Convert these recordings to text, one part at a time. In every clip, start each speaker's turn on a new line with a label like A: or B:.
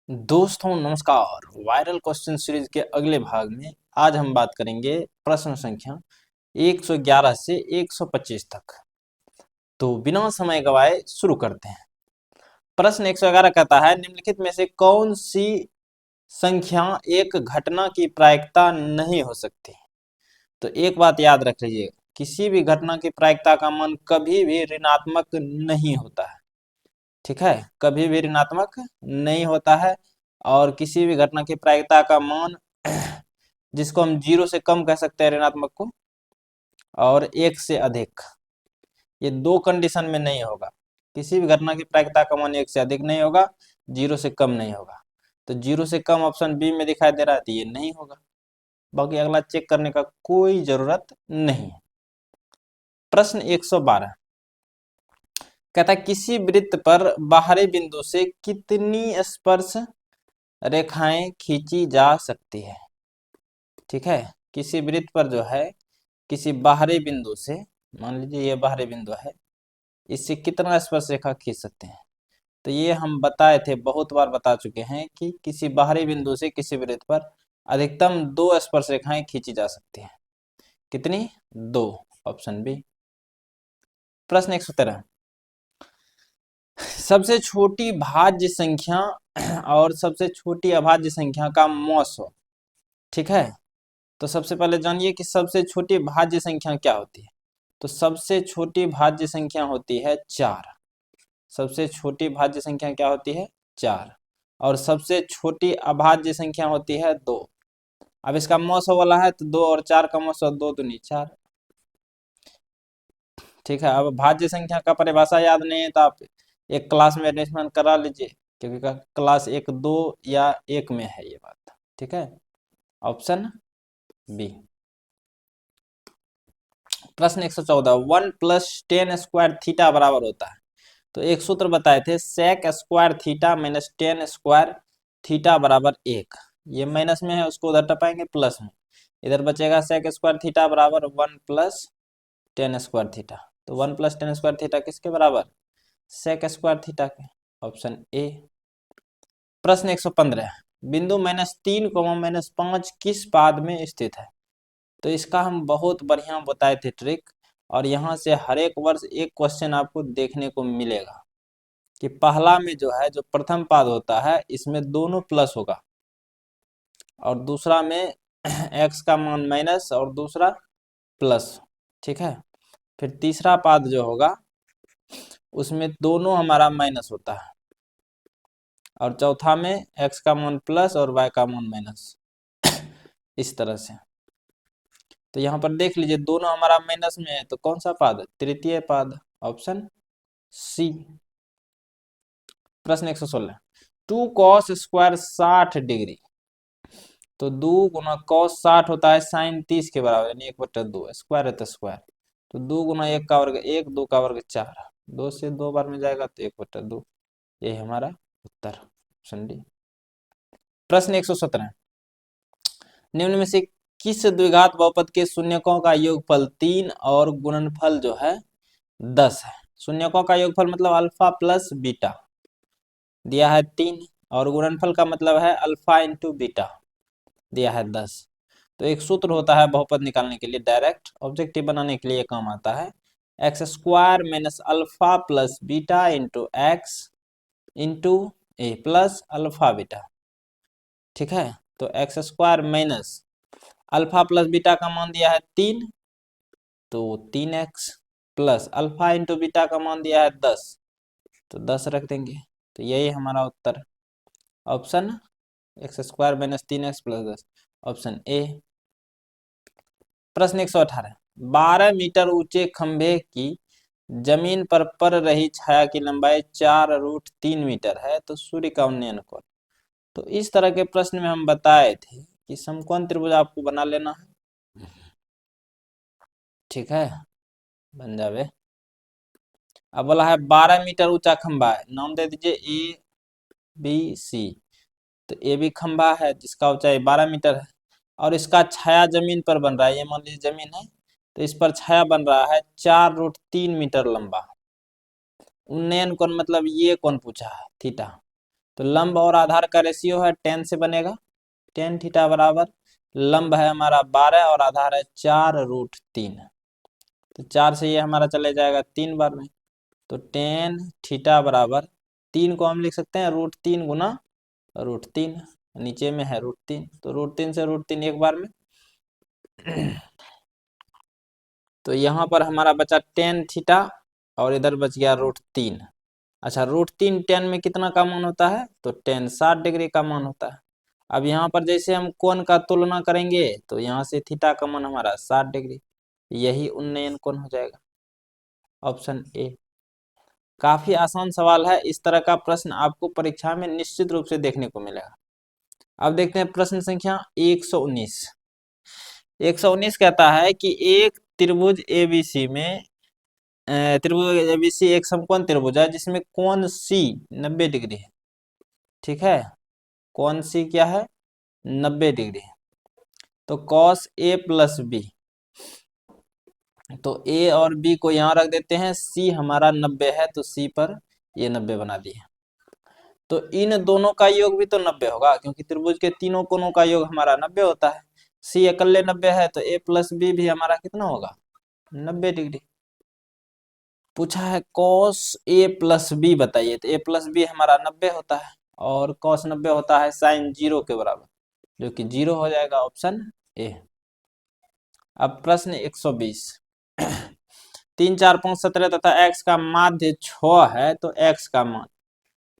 A: दोस्तों नमस्कार। Viral question series के अगले भाग में आज हम बात करेंगे प्रश्न संख्या 111 से 125 तक। तो बिना समय गवाए शुरू करते हैं। प्रश्न 111 कहता है, निम्नलिखित में से कौन सी संख्या एक घटना की प्रायिकता नहीं हो सकती। तो एक बात याद रख लीजिए, किसी भी घटना की प्रायिकता का मान कभी भी ऋणात्मक नहीं होता है। ठीक है, कभी भी ऋणात्मक नहीं होता है। और किसी भी घटना की प्रायिकता का मान जिसको हम 0 से कम कह सकते हैं ऋणात्मक को, और 1 से अधिक, ये दो कंडीशन में नहीं होगा। किसी भी घटना की प्रायिकता का मान 1 से अधिक नहीं होगा, 0 से कम नहीं होगा। तो 0 से कम ऑप्शन बी में दिखाई दे रहा है, तो ये नहीं होगा। बाकी अगला चेक करने का कोई जरूरत नहीं है। प्रश्न 112 कहता है, किसी वृत्त पर बाहरी बिंदु से कितनी स्पर्श रेखाएं खींची जा सकती है। ठीक है, किसी वृत्त पर जो है किसी बाहरी बिंदु से, मान लीजिए ये बाहरी बिंदु है, इससे कितना स्पर्श रेखा खींच सकते हैं। तो ये हम बताए थे, बहुत बार बता चुके हैं कि किसी बाहरी बिंदु से किसी वृत्त पर अधिकतम 2 स्पर्श रेखाएं खींची जा सकती हैं। कितनी? 2। Option B. प्रश्न 113, सबसे छोटी भाज्य संख्या और सबसे छोटी अभाज्य संख्या का मौसो। ठीक है, तो सबसे पहले जानिए कि सबसे छोटी भाज्य संख्या क्या होती है। तो सबसे छोटी भाज्य संख्या होती है 4। सबसे छोटी भाज्य संख्या क्या होती है? 4। और सबसे छोटी अभाज्य संख्या होती है 2। अब इसका मौसो वाला है तो 2 और 4 का मौसो 2 दूनी 4। ठीक है, अब भाज्य संख्या का परिभाषा याद नहीं है तो आप एक क्लास में एडमिशन करा लीजिए, क्योंकि क्लास 1, 2 या 1 में है ये बात। ठीक है, ऑप्शन बी। प्रश्न 114, 1 प्लस 10 स्क्वायर थीटा बराबर होता है। तो एक सूत्र बताए थे, sec square theta minus 10 square theta बराबर 1। ये माइनस में है, उसको उधर टपाएंगे प्लस में, इधर बचेगा सेक स्क्वायर थीटा बराबर 1 प्लस 10 स्क्वायर थीटा। तो 1 प्लस 10 स्क्वायर थीटा किसके बराबर? सेक स्क्वायर थीटा के। Option A. प्रश्न 115, बिंदु -3, -5 किस पाद में स्थित है। तो इसका हम बहुत बढ़िया बताए थे ट्रिक, और यहाँ से हर एक वर्ष एक क्वेश्चन आपको देखने को मिलेगा कि पहला में जो है, जो प्रथम पाद होता है, इसमें दोनों प्लस होगा, और दूसरा में x का मान माइनस और दूसरा प्लस। ठीक है, फिर तीसरा पाद जो होगा उसमें दोनों हमारा माइनस होता है, और चौथा में x का मान प्लस और y का मान माइनस। इस तरह से। तो यहाँ पर देख लीजिए, दोनों हमारा माइनस में है, तो कौन सा पाद? तृतीय पाद। Option C. प्रश्न 116, 2 cos स्क्वायर 60 डिग्री। तो 2 गुना cos 60 होता है साइन 30 के बराबर, यानी 1/2। स्क्वायर है तो स्क्वायर, तो 2 गुना 1 का वर्ग 1, 2 का वर्ग 4, 2 से 2 बार में जाएगा तो 1/2। ये हमारा उत्तर, ऑप्शन डी। प्रश्न 117, निम्न में से किस द्विघात बहुपद के शून्यकों का योगफल 3 और गुणनफल जो है 10 है। शून्यकों का योगफल मतलब अल्फा प्लस बीटा दिया है 3, और गुणनफल का मतलब है अल्फा इंटू बीटा दिया है 10। तो एक सूत्र होता है बहुपद निकालने के लिए, डायरेक्ट ऑब्जेक्टिव बनाने के लिए काम आता है, x square minus alpha plus beta into x into a plus alpha beta. ठीक है, तो x square minus alpha plus beta का मान दिया है 3, तो 3x plus alpha into beta का मान दिया है 10, तो 10 रख देंगे। तो यही हमारा उत्तर, option x square minus 3x plus 10, option A. प्रश्न 118, 12 मीटर ऊंचे खंभे की जमीन पर पड़ रही छाया की लंबाई 4√3 मीटर है, तो सूर्य का उन्नयन कोण। तो इस तरह के प्रश्न में हम बताए थे कि समकोण त्रिभुज आपको बना लेना है। ठीक है, बन जावे। अब बोला है 12 मीटर ऊंचा खंभा है, नाम दे दीजिए ए बी सी। तो ए बी खंभा है जिसका ऊंचाई 12 मीटर है, और इसका छाया जमीन पर बन रहा है, ये मान लीजिए जमीन है, तो इस पर छाया बन रहा है 4√3 मीटर लंबा। उन्नयन कोण मतलब ये कोण पूछा है, थीटा। तो लंब और आधार का रेशियो है 10 से बनेगा। टेन थीटा बराबर लंब है हमारा 12 और आधार है 4√3। तो 4 से ये हमारा चले जाएगा 3 बार में। तो टेन थीटा बराबर 3 को हम लिख सकते हैं √3 गुना √3, नीचे में है √3, तो √3 से √3 एक बार में। तो यहाँ पर हमारा बचा टेन थीटा और इधर बच गया √3। अच्छा, √3 टेन में कितना का मान होता है? तो टेन 60 डिग्री का मान होता है। अब यहाँ पर जैसे हम कोण का तुलना करेंगे तो यहाँ से थीटा का मान हमारा 60 डिग्री, यही उन्नयन कोण हो जाएगा, ऑप्शन ए। काफी आसान सवाल है, इस तरह का प्रश्न आपको परीक्षा में निश्चित रूप से देखने को मिलेगा। अब देखते हैं प्रश्न संख्या 119। 119 कहता है कि एक त्रिभुज एबीसी में त्रिभुज एबीसी एक समकोण त्रिभुज है जिसमें कोण सी 90 डिग्री है। ठीक है, कोण सी क्या है? 90 डिग्री है। तो cos a प्लस बी, तो a और b को यहाँ रख देते हैं, c हमारा 90 है तो c पर ये 90 बना दिए। तो इन दोनों का योग भी तो 90 होगा, क्योंकि त्रिभुज के तीनों कोणों का योग हमारा 90 होता है। c अकेले 90 है तो a प्लस बी भी हमारा कितना होगा? 90 डिग्री। पूछा है cos a प्लस बी बताइए, तो a प्लस बी हमारा 90 होता है और cos 90 होता है sin 0 के बराबर, जो कि 0 हो जाएगा, ऑप्शन ए। अब प्रश्न 120। 3, 4, 5, 17 तथा x का माध्य 6 है तो x का मान,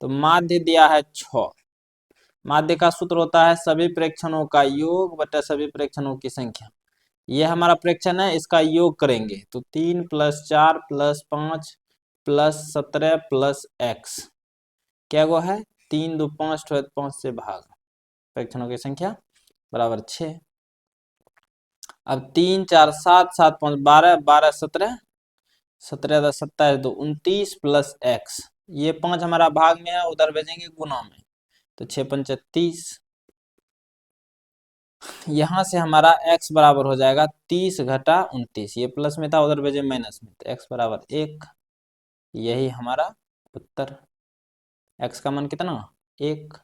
A: तो माध्य दिया है 6। माध्य का सूत्र होता है सभी प्रेक्षणों का योग बटा सभी प्रेक्षणों की संख्या। ये हमारा प्रेक्षण है, इसका योग करेंगे तो 3 + 4 + 5 + 17 + x क्या वो है? 3, 2, 5 ठो 5 से भाग, प्रेक्षणों की संख्या बराबर 6। अब 3, 4, 7, 7, 5, 12, 12, 17, 17, 10, 27, 2, 29 + x, ये 5 हमारा भाग में है, उधर भेजेंगे गुना में, तो 6 पंचे 30। यहाँ से हमारा x बराबर हो जाएगा 30 घटा 29, ये प्लस में था उधर भेजे माइनस में, तो x बराबर 1, यही हमारा उत्तर। x का मान कितना? 1।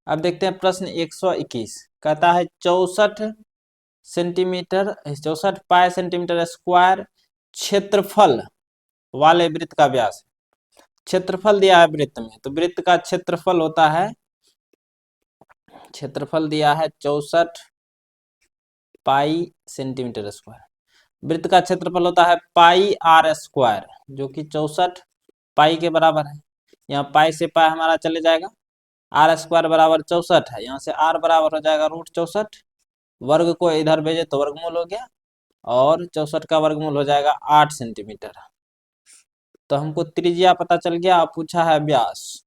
A: अब देखते हैं प्रश्न 121। कहता है 64 सेंटीमीटर 64 पाई सेंटीमीटर स्क्वायर क्षेत्रफल वाले वृत्त का व्यास। क्षेत्रफल दिया है वृत्त में, तो वृत्त का क्षेत्रफल होता है, क्षेत्रफल दिया है 64 पाई सेंटीमीटर स्क्वायर। वृत्त का क्षेत्रफल होता है पाई r स्क्वायर, जो कि 64 पाई के बराबर है। यहाँ पाई से पाई हमारा चले जाएगा, r स्क्वायर बराबर 64 है, यहाँ से r बराबर हो जाएगा √64। वर्ग को इधर भेजे तो वर्गमूल हो गया, और 64 का वर्गमूल हो जाएगा 8 सेंटीमीटर। तो हमको त्रिज्या पता चल गया। अब पूछा है व्यास,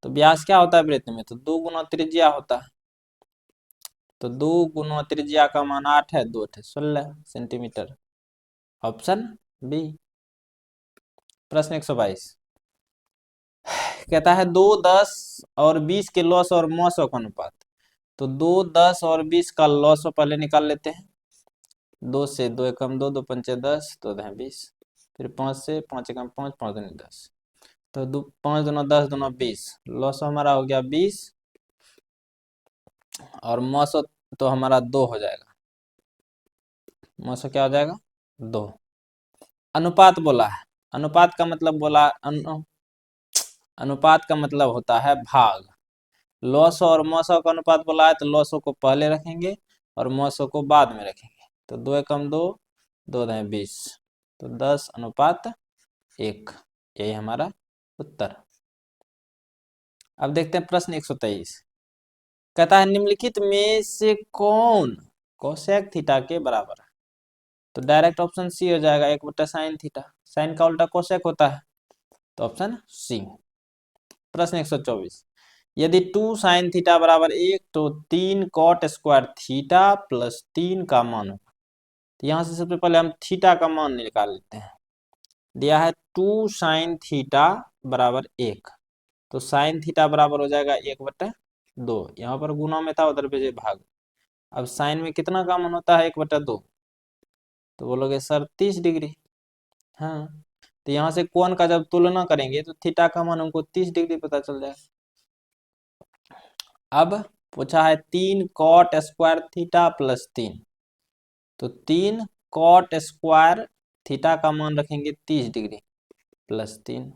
A: तो व्यास क्या होता है वृत्त में? तो 2 गुना त्रिज्या होता है, तो 2 गुना त्रिज्या का मान 8 है, 2 16 सेंटीमीटर, ऑप्शन बी। प्रश्न 122 कहता है 2, 10 और 20 के लॉस और मॉस का अनुपात। तो 2, 10 और 20 का लॉस पहले निकाल लेते हैं। 2 से 2 एकम 2, 2 पंचे 10, 2 दह 20, फिर 5 से 5 एकम 5, 5 दूनी 10, तो 5 दूना 10, दूना 20, लॉस हमारा हो गया 20, और मॉस तो हमारा 2 हो जाएगा। मॉस क्या हो जाएगा? 2। अनुपात बोला है, अनुपात का मतलब बोला अनुपात का मतलब होता है भाग। लॉस और मौसों का अनुपात बोला है, तो लॉसों को पहले रखेंगे और मौसों को बाद में रखेंगे। तो 2 एकम 2, 2 दह 20, तो 10:1, यही हमारा उत्तर। अब देखते हैं प्रश्न 123। कहता है निम्नलिखित में से कौन कोसेक थीटा के बराबर है? तो डायरेक्ट ऑप्शन सी हो जाएगा, 1/sin थीटा। साइन का उल्टा कोसेक होता है, तो ऑप्शन सी। प्रश्न 124। यदि 2 sin थीटा बराबर 1 तो 3 cot स्क्वायर थीटा प्लस 3 का मान होगा। तो यहाँ से सबसे पहले हम थीटा का मान निकाल लेते हैं। दिया है 2 sin थीटा बराबर 1, तो sin थीटा बराबर हो जाएगा 1/2। यहाँ पर गुना में था, उधर भेजे भाग। अब साइन में कितना का मान होता है? 1/2, तो बोलोगे सर 30 डिग्री। हाँ, तो यहाँ से कोण का जब तुलना करेंगे तो थीटा का मान हमको 30 डिग्री पता चल जाएगा। अब पूछा है 3 कॉट स्क्वायर थीटा प्लस 3, तो 3 कॉट स्क्वायर थीटा का मान रखेंगे 30 डिग्री प्लस 3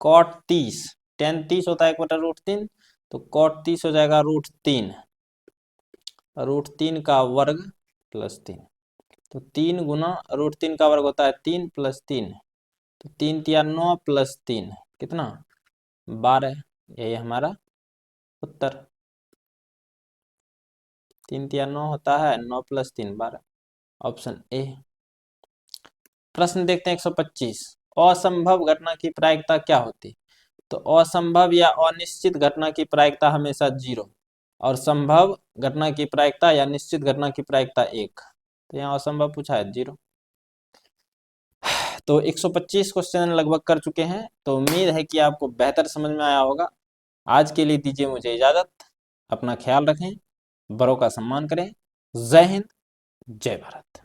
A: कॉट 30, टेन 30 होता है 1/√3, तो कॉट 30 हो जाएगा √3 का वर्ग प्लस 3, तो 3 गुना √3 का वर्ग होता है 3 प्लस 3, तो 3 तिया 9 प्लस 3 कितना 12, यही हमारा उत्तर। 3 तिया 9 होता है, 9 प्लस 3 12, ऑप्शन ए। प्रश्न देखते हैं 125, असंभव घटना की प्रायिकता क्या होती है? तो असंभव या अनिश्चित घटना की प्रायिकता हमेशा 0, और संभव घटना की प्रायिकता या निश्चित घटना की प्रायिकता 1, तो यहाँ असंभव पूछा है 0। तो 125 क्वेश्चन लगभग कर चुके हैं, तो उम्मीद है कि आपको बेहतर समझ में आया होगा। आज के लिए दीजिए मुझे इजाजत, अपना ख्याल रखें, बड़ों का सम्मान करें। जय हिंद, जय भारत।